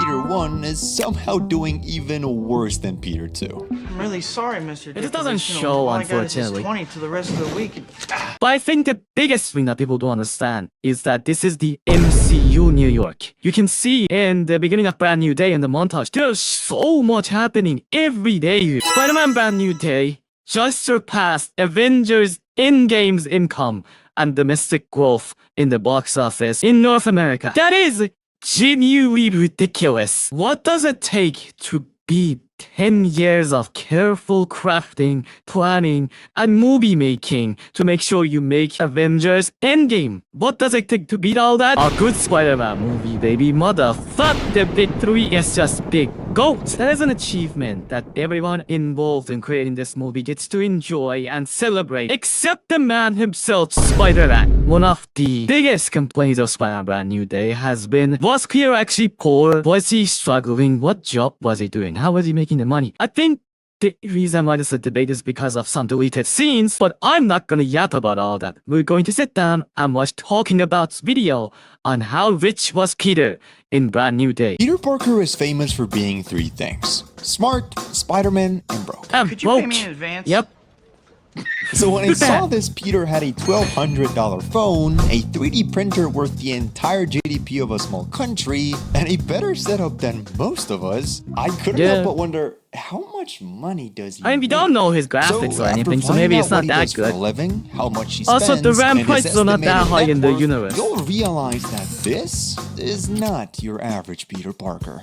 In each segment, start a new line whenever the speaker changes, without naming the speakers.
Peter 1 is somehow doing even worse than Peter 2.
I'm really sorry, Mr.
It doesn't show,
all I got is
unfortunately.
20 to the rest of the week.
But I think the biggest thing that people don't understand is that this is the MCU New York. You can see in the beginning of Brand New Day in the montage, there's so much happening every day. Spider-Man Brand New Day just surpassed Avengers Endgame's income and domestic growth in the box office in North America. That is genuinely ridiculous. What does it take to be 10 years of careful crafting, planning, and movie making to make sure you make Avengers Endgame? What does it take to beat all that? A good Spider-Man movie, baby. Motherfuck the big three is just big GOAT. That is an achievement that everyone involved in creating this movie gets to enjoy and celebrate, except the man himself, Spider-Man. One of the biggest complaints of Spider-Man Brand New Day has been, was Peter actually poor? Was he struggling? What job was he doing? How was he making the money? I think the reason why this is a debate is because of some deleted scenes, but I'm not gonna yap about all that. We're going to sit down and watch Talking About's video on how rich was Peter in Brand New Day.
Peter Parker is famous for being three things: smart, Spider-Man, and broke.
Could you pay me in advance?
Yep.
So when I saw this Peter had a $1,200 phone, a 3D printer worth the entire GDP of a small country, and a better setup than most of us, I couldn't help but wonder, how much money does he
I mean, we
make?
don't know his graphics or anything, so maybe it's not that good.
For a living, how much he
Also,
spends,
the RAM
and his
prices are not that
estimated
high in the
net worth,
universe.
You'll realize that this is not your average Peter Parker.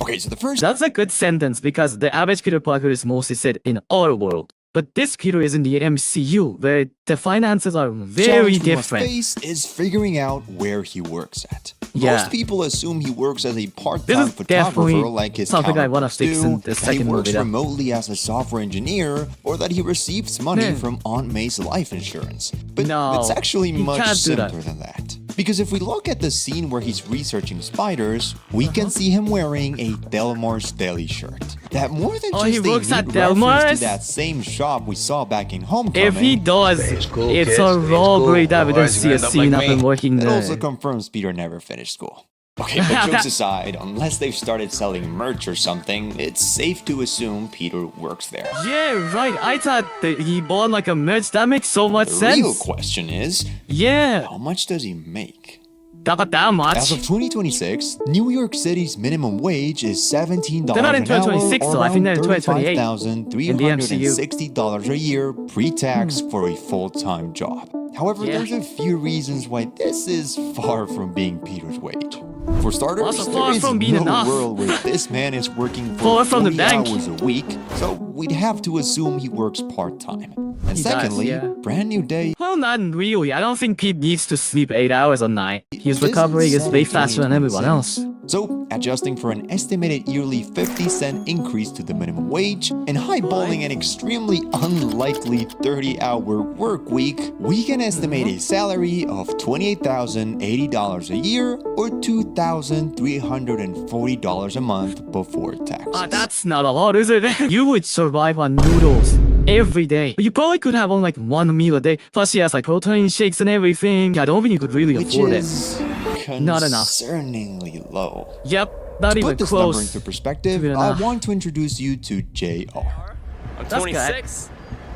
Okay, so the first...
That's a good sentence because the average Peter Parker is mostly set in our world. But this Peter is in the MCU, where the finances are very different.
Face is figuring out where he works at.
Yeah.
Most people assume he works as a
This
part-time
is
photographer
definitely
like his
something I want to
counterparts
fix in
do,
the
that he
second
works
movie. though.
remotely as a software engineer, or that he receives money
Man.
from Aunt May's life insurance. But
No,
it's actually
he
much
can't do that.
simpler than that. Because if we look at the scene where he's researching spiders, we can see him wearing a Delmar's Deli shirt. That more than
Oh,
just
he
a
works at
neat reference
Delmar's?
to that same shop we saw back in Homecoming.
If he does,
It's cool,
it's
kids.
a
It's
raw
cool.
grade evidence
Otherwise,
to
you
see a
end up
scene
like
of him
me.
working
It
there.
also confirms Peter never finished school. Okay, but jokes aside, unless they've started selling merch or something, it's safe to assume Peter works there.
Yeah, right. I thought that he bought like a merch. That makes so much
The
sense.
real question is,
Yeah,
how much does he make?
not that much.
As of 2026, New York City's minimum wage is $17
They're not in
an hour,
2026
or
though. I think they're in
around
2028
$35,360 a year pre-tax for a full-time job. However,
Yeah.
there's a few reasons why this is far from being Peter's wage. For starters,
Also
there
far
is
from being
no
enough.
world where this man is working
Far
for
from the
40
bank.
hours a week, so we'd have to assume he works part-time. And
He does,
secondly,
yeah.
Brand New Day
Well, not really. I don't think Pete needs to sleep 8 hours a night. His
isn't
recovery is way
set
faster than everyone
2026.
else.
So, adjusting for an estimated yearly 50-cent increase to the minimum wage and highballing an extremely unlikely 30-hour work week, we can estimate a salary of $28,080 a year or $2,340 a month before taxes.
That's not a lot, is it? You would survive on noodles every day. You probably could have only like one meal a day. Plus, he has like protein shakes and everything. I don't think you could really
which
afford it.
is
Not enough.
concerningly low.
Yep, not
To
even
put this number
close.
into perspective,
to
I
enough.
want to introduce you to JR.
I'm
That's good.
26.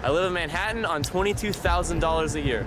I live in Manhattan on $22,000 a year.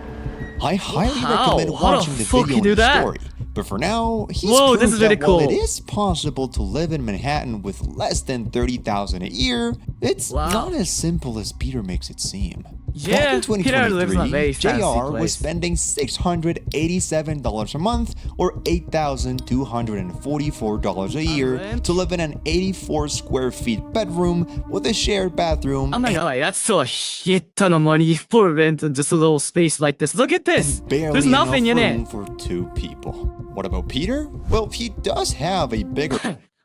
I highly
Wow,
recommend
how the
watching the
fuck
video
you do
in the
that?
story. But for now, he's
Whoa,
proved
this is really
that while
cool.
it is possible to live in Manhattan with less than $30,000 a year, it's
Wow.
not as simple as Peter makes it seem.
Yeah,
Back in
Peter lives in a very
2023,
fancy
JR was
place.
spending $687 a month or $8,244 a year
rent?
to live in an 84 square feet bedroom with a shared bathroom
I'm not gonna lie, that's still a shit ton of money for rent in just a little space like this. Look at this!
barely
There's nothing in
enough
it.
room for two people. What about Peter? Well, he does have a bigger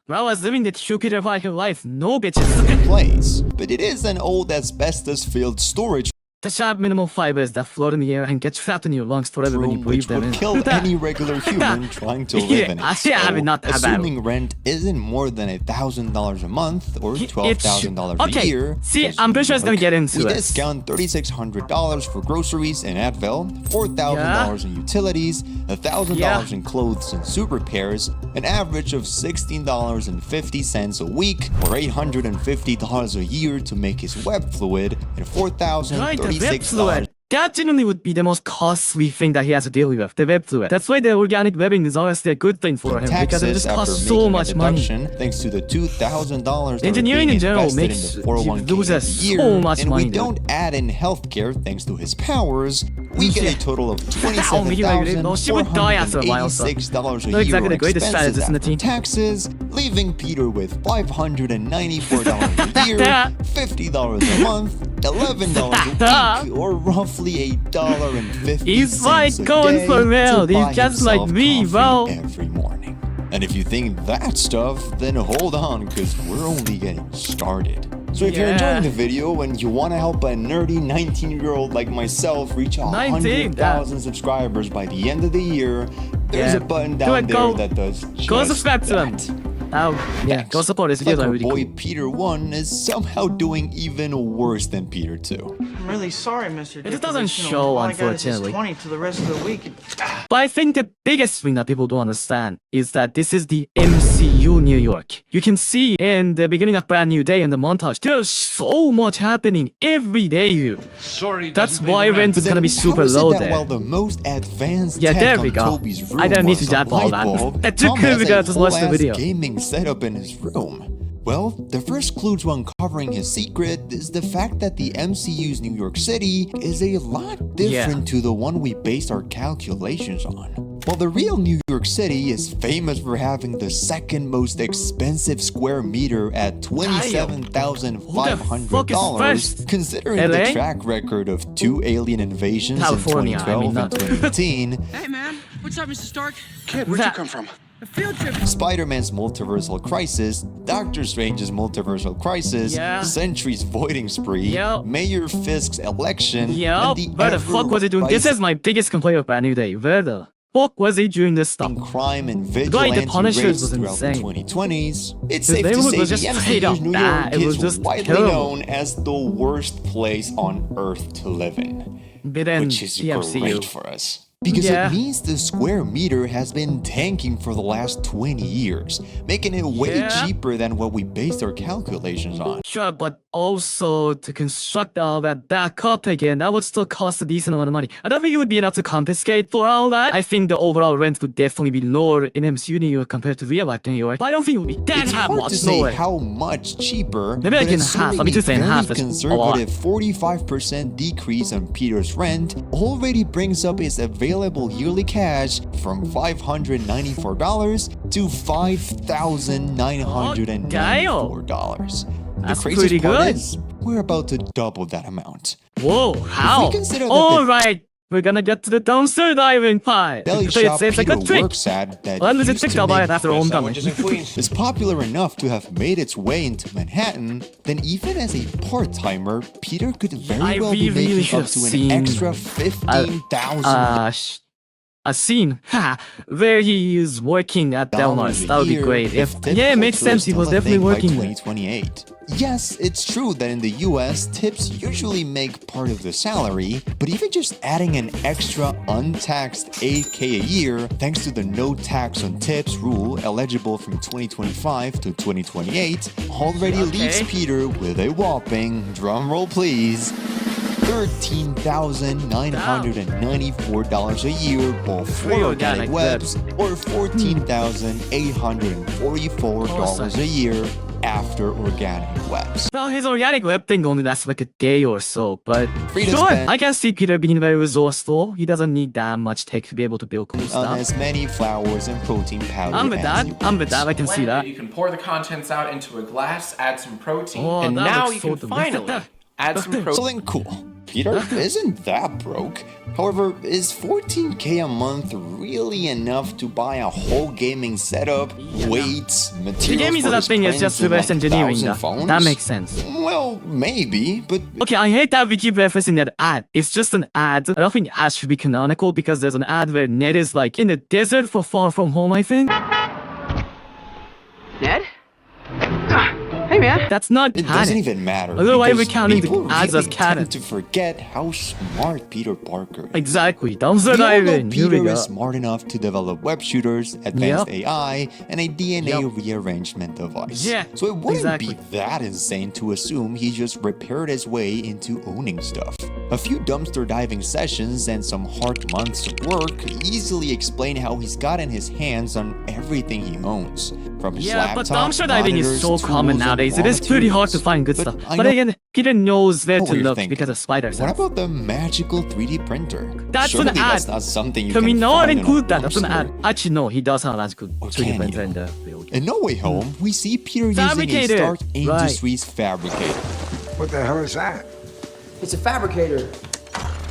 When I was living the true Peter Parker life, no bitches.
place, but it is an old asbestos-filled storage
The sharp minimal fibers that float in the air and get trapped in your lungs forever when you
Room
breathe
which
them
would
in.
kill any regular human trying to live in it.
I have not that bad.
Assuming rent isn't more than $1,000 a month or
It
$12,000 a
okay,
year.
see,
'cause
I'm pretty sure it's gonna get into
we
it.
discount $3,600 for groceries in Advil, $4,000 in utilities, $1,000 in clothes and soup repairs, an average of $16.50 a week, or $850 a year to make his web fluid, and
Right, the web
$4,036.
fluid. That genuinely would be the most costly thing that he has to deal with, the web fluid. That's why the organic webbing is honestly a good thing for him, because it
Taxes
just
after
costs so
making a
much money.
deduction, thanks to the $2,000
Engineering in general
invested
makes
in the 401k
you lose
a
so
year,
much
and
money,
we
dude.
don't add in healthcare thanks to his powers. We get a total of $27,486 a
Not
year
exactly
in
the greatest
expenses
strategist in the
after
team.
taxes, leaving Peter with $594 a year, $50 a month, $11 a week, or roughly $1.50
He's like
a
going
day
for real.
to
He's
buy
just like
himself
me, bro.
coffee every morning. And if you think that's tough, then hold on, because we're only getting started. So if you're
Yeah.
enjoying the video and you want to help a nerdy 19-year-old like myself reach 100,000 subscribers by the end of the year, there's
Yeah.
a button
Do
down
it,
there
go-
that does
Go
just
subscribe to him.
that.
Yeah, go support his
It's like
videos are
our
really
boy
cool.
Peter 1 is somehow doing even worse than Peter 2.
I'm really sorry, Mr.
It just doesn't
Depositional.
show,
All I got is this
unfortunately.
20 to the rest of the week.
But I think the biggest thing that people don't understand is that this is the MCU New York. You can see in the beginning of Brand New Day in the montage, there's so much happening every day.
Sorry,
That's
doesn't pay
why
the rent.
rent is
But
gonna be
then
super
how is it
low
that
there.
while the most advanced
Yeah,
tech
there
on
we go.
Toby's room
I didn't need
was
to
a
jump all
light
that.
bulb,
That took
Tom has
Kubica
a
to watch the
full-ass
video.
gaming setup in his room. Well, the first clue to uncovering his secret is the fact that the MCU's New York City is a lot different to the one we based our calculations on. While the real New York City is famous for having the second most expensive square meter at $27,500, considering the
LA?
track record of 2 alien invasions
California,
in
I mean,
2012
not-
and 2018,
Hey man, what's up, Mr. Stark?
Kid, where'd you come from?
A field trip.
Spider-Man's multiversal crisis, Doctor Strange's multiversal crisis,
Yeah.
Sentry's voiding spree,
Yep.
Mayor Fisk's election,
Yup,
and the
where the fuck was he doing? This is my biggest complaint of Brand New Day. Where the fuck was he doing this stuff?
crime and
guy, the
vigilante
Punisher
raids
was
throughout the
insane.
2020s. It's
The
safe to
neighborhood
say
was
the
just straight up
MCU's New
bad.
York
It was
is
just
widely
terrible.
known as the worst place on Earth to live in,
But then
which is
the MCU.
great for us. Because
Yeah.
it means the square meter has been tanking for the last 20 years, making it way
Yeah.
cheaper than what we based our calculations on.
Sure, but also to construct all that back up again, that would still cost a decent amount of money. I don't think it would be enough to compensate for all that. I think the overall rent would definitely be lower in MCU New York compared to real life New York. But I don't think it would be that
It's hard
much
to say
lower.
how much cheaper,
Maybe I
but
can
assuming
half. Let me
a
just say
very
half. That's a lot.
conservative 45% decrease on Peter's rent already brings up his available yearly cash from $594 to $5,994. The
That's
craziest
pretty
part
good.
is we're about to double that amount.
Whoa, how?
consider that
All
the-
right, we're gonna get to the dumpster diving part.
Deli
So
shop
it's like
Peter
a trick.
works at that
Well, it's a
used
trick
to
I'll buy
make
it after homecoming.
Sandwiches in Queens.
is popular enough to have made its way into Manhattan, then even as a part-timer, Peter could very
I
well be
really
making
should
up
have
to an
seen,
extra 15,000
a scene where he is working at Delmar's.
a
That would be
year
great.
if
If
tip
yeah, it makes
culture is
sense. He
still
was
a
definitely
thing by
working there.
2028. Yes, it's true that in the US, tips usually make part of the salary, but even just adding an extra untaxed 8K a year, thanks to the no tax on tips rule eligible from 2025 to 2028, already leaves Peter with a whopping, drumroll please, $13,994 a year before
Free
organic
organic
webs, or $14,844 a year after organic webs.
Well, his organic web thing only lasts like a day or so, but
Free to
sure,
spend.
I can see Peter being very resourceful. He doesn't need that much tech to be able to build cool
On
stuff.
as many flours and protein powder
I'm with
as
that.
you
I'm with
want.
that. I can see that.
You can pour the contents out into a glass, add some protein,
Oh,
and
that
now
looks
you
so
can finally
delicious.
add some
So
protein.
then cool. Peter isn't that broke. However, is 14K a month really enough to buy a whole gaming setup, weights,
The
materials
game is
for
that
his
thing is
prints,
just
and,
reverse
like,
engineering.
1,000 phones?
That makes sense.
Well, maybe, but
Okay, I hate that we keep referencing that ad. It's just an ad. I don't think ads should be canonical because there's an ad where Ned is like in the desert for Far From Home, I think.
Ned? Hey, man.
That's not
it doesn't
canon.
even matter.
Although why are we
because
counting the
people
ads
really
as canon?
tend to forget how smart Peter Parker is.
Exactly. Dumpster
We all know
diving. Here we
Peter
go.
is smart enough to develop web shooters, advanced AI, and a DNA rearrangement device.
Yeah,
So it wouldn't
exactly.
be that insane to assume he just repaired his way into owning stuff. A few dumpster diving sessions and some hard months of work easily explain how he's gotten his hands on everything he owns. From his
Yeah, but
laptop,
dumpster diving is
monitors,
so
tools,
common
and
nowadays.
raw
It is pretty hard to
materials.
find good
But
stuff.
I
But
know-
again, Peter knows where
what
to
you're
look
thinking.
because of spider
What
sense.
about the magical 3D printer?
That's
Surely
an ad.
that's not something you
Can we
can
not
find in a
include that? That's an ad.
dumpster.
Actually, no, he does have a magical
Or
3D
can
printer
you?
in the field.
In No Way Home, we see Peter using a
Fabricator.
Stark
Right.
Industries fabricator.
What the hell is that?
It's a fabricator.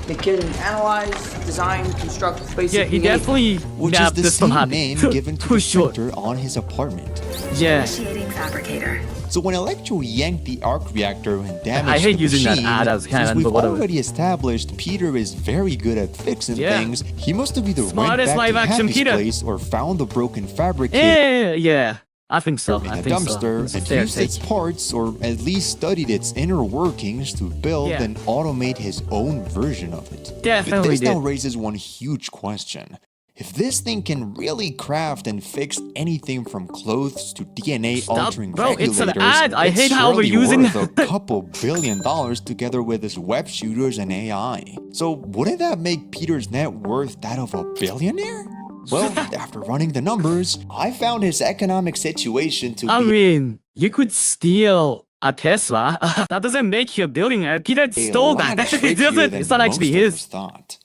It can analyze, design, construct basically
Yeah, he
anything.
definitely
Which is
nabbed
the
this from
same
Happy.
name given to
For
the
sure.
printer on his apartment.
Yeah.
Initiating fabricator.
So when Electro yanked the arc reactor and damaged
I hate
the
using that
machine,
ad as
since
canon,
we've
but whatever.
already established Peter is very good at fixing
Yeah.
things, he must have either went
Smartest
back
live
to
action
Happy's
Peter.
place or found the broken fabricator
Yeah. I think so.
in
I
a
think
dumpster
so. It's a
and
fair
used
take.
its parts or at least studied its inner workings to build
Yeah.
and automate his own version of it.
Definitely
But this now
did.
raises one huge question. If this thing can really craft and fix anything from clothes to DNA altering
bro, it's an
regulators,
ad. I
it's
hate how we're
surely
using
worth a couple $1 billion together with his web shooters and AI. So wouldn't that make Peter's net worth that of a billionaire? Well, after running the numbers, I found his economic situation to
I
be
mean, you could steal a Tesla. That doesn't make you a billionaire. Peter
a
stole
lot
that. It
trickier
doesn't.
than
It's not actually
most of
his.
us thought.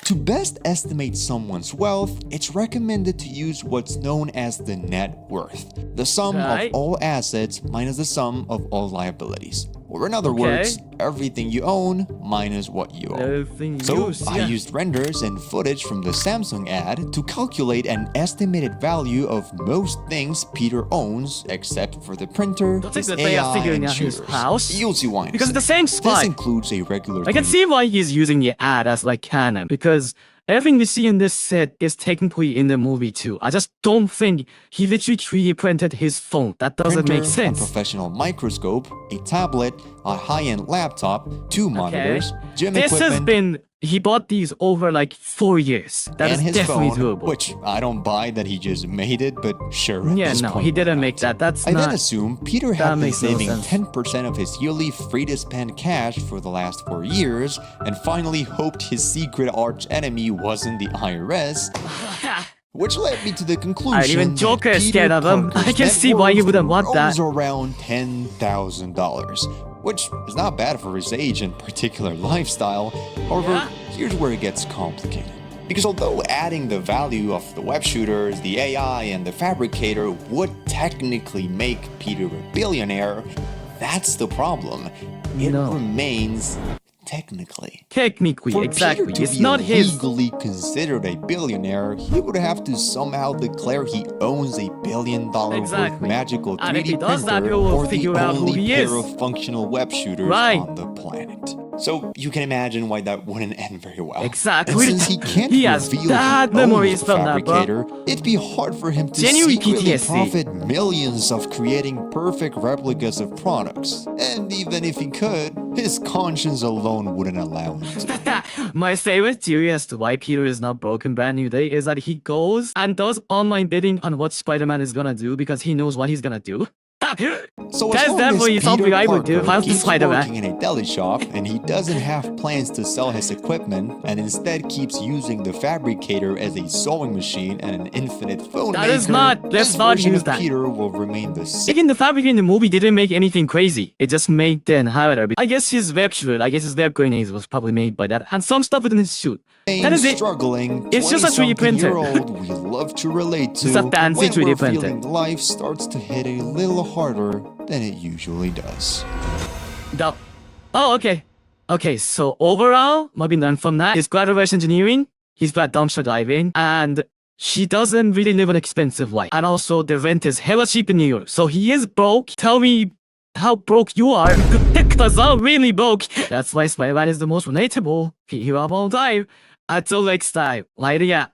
To best estimate someone's wealth, it's recommended to use what's known as the net worth, the sum
Right.
of all assets minus the sum of all liabilities. Or in other
Okay.
words, everything you own minus what you own.
Everything
So
used,
I
yeah.
used renders and footage from the Samsung ad to calculate an estimated value of most things Peter owns except for the printer,
Don't
his
think that they are
AI,
figuring
and
out his
shooters.
house.
You'll see why. in a
Because it's the
second.
same
This
spy.
includes a regular
I can
3D
see why he's using the ad as like canon because everything we see in this set is technically in the movie too. I just don't think he literally 3D printed his phone. That doesn't
printer,
make sense.
a professional microscope, a tablet, a high-end laptop, 2 monitors, gym
This has
equipment,
been he bought these over like 4 years. That is
and his
definitely
phone,
doable.
which I don't buy that he just made it, but sure. at
Yeah,
this
no,
point,
he didn't
why
make
not?
that. That's
I then
not.
assume Peter
that
had been
makes no
saving
sense.
10% of his yearly free to spend cash for the last 4 years, and finally hoped his secret arch enemy wasn't the IRS. Which led me to the conclusion
even
that
Joker is
Peter
scared of him.
Parker's
I can
net
see why you
worth
wouldn't want that.
rose around $10,000, which is not bad for his age and particular lifestyle. However,
Yeah.
here's where it gets complicated. Because although adding the value of the web shooters, the AI, and the fabricator would technically make Peter a billionaire, that's the problem. It
No.
remains technically.
Technically,
For
exactly.
Peter to
It's
be
not his.
legally considered a billionaire, he would have to somehow declare he owns $1 billion worth
Exactly.
magical
And if
3D
he does that,
printer
we will
or the
figure out who
only
he
pair
is.
of functional web shooters
Right.
on the planet. So you can imagine why that wouldn't end very well.
Exactly.
And since he can't
He has
reveal
bad
he owns
memories
the
from that, bro.
fabricator, it'd be hard for him to
Genuine
secretly
PTSD.
profit millions of creating perfect replicas of products. And even if he could, his conscience alone wouldn't allow him to.
My favorite theory as to why Peter is not broken brand new day is that he goes and does online bidding on what Spider-Man is gonna do because he knows what he's gonna do.
So
That's
as long
definitely
as
something
Peter
I would do if I
Parker
was the
keeps
Spider-Man.
working in a deli shop and he doesn't have plans to sell his equipment and instead keeps using the fabricator as a sewing machine and an infinite phone
That
maker,
is not- let's
this
not
version
use
of
that.
Peter will remain the same.
Again, the fabric in the movie didn't make anything crazy. It just made the inheritor. I guess his web shooter, I guess his web grenades was probably made by that. And some stuff within his suit. That is it.
Struggling,
It's just a 3D printer.
20-something-year-old we love to relate to
It's a fancy
when
3D
we're
printer.
feeling life starts to hit a little harder than it usually does.
Oh, okay. Okay, so overall, what we learned from that is grad reverse engineering, he's grad dumpster diving, and she doesn't really live an expensive life. And also, the rent is hella cheap in New York. So he is broke. Tell me how broke you are. Because I'm really broke. That's why Spider-Man is the most relatable hero of all time. Until next time, later, yeah.